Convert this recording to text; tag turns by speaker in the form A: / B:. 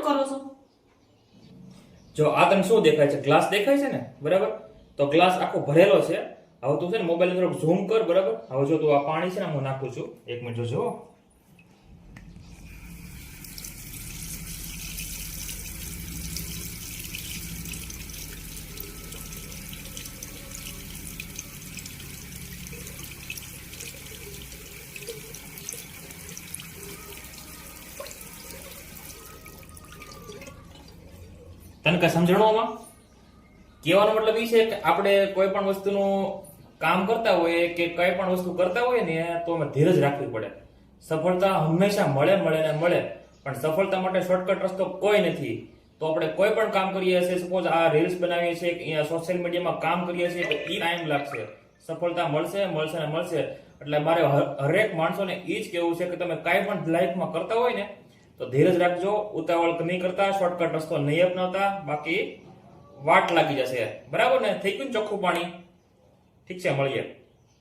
A: શું કરો છો?
B: જો આ તને શું દેખાય છે? ગ્લાસ દેખાય છે ને, બરાબર? તો ગ્લાસ આખો ભરેલો છે. હવે તું છે ને મોબાઈલ થોડુંક ઝૂમ કર, બરાબર? હવે જો તું આ પાણી છે ને હું નાખું છું, 1 મિનિટ જોજો. તને કઈ સમજણો આમાં? કહેવાનો મતલબ એ છે કે આપણે કોઈ પણ વસ્તુનું કામ કરતા હોઈએ કે કઈ પણ વસ્તુ કરતા હોઈએ ને તો અમે ધીરજ રાખવી પડે. સફળતા હંમેશા મળે ને મળે, પણ સફળતા માટે શોર્ટકટ રસ્તો કોઈ નથી. તો આપણે કોઈ પણ કામ કરીએ છીએ, સપોઝ આ રીલ્સ બનાવીએ છીએ કે અહીંયા સોશિયલ મીડિયામાં કામ કરીએ છીએ તો એ ટાઈમ લાગશે. સફળતા મળશે. એટલે મારે હરેક માણસોને એ જ કહેવું છે કે તમે કાંઈ પણ લાઈફમાં કરતા હોય ને તો ધીરજ રાખજો, ઉતાવળ નહીં કરતા, શોર્ટકટ રસ્તો નહીં અપનાવતા, બાકી વાટ લાગી જશે. બરાબર ને? થઈ ગયું ને ચોખ્ખું પાણી? ઠીક છે, મળીએ.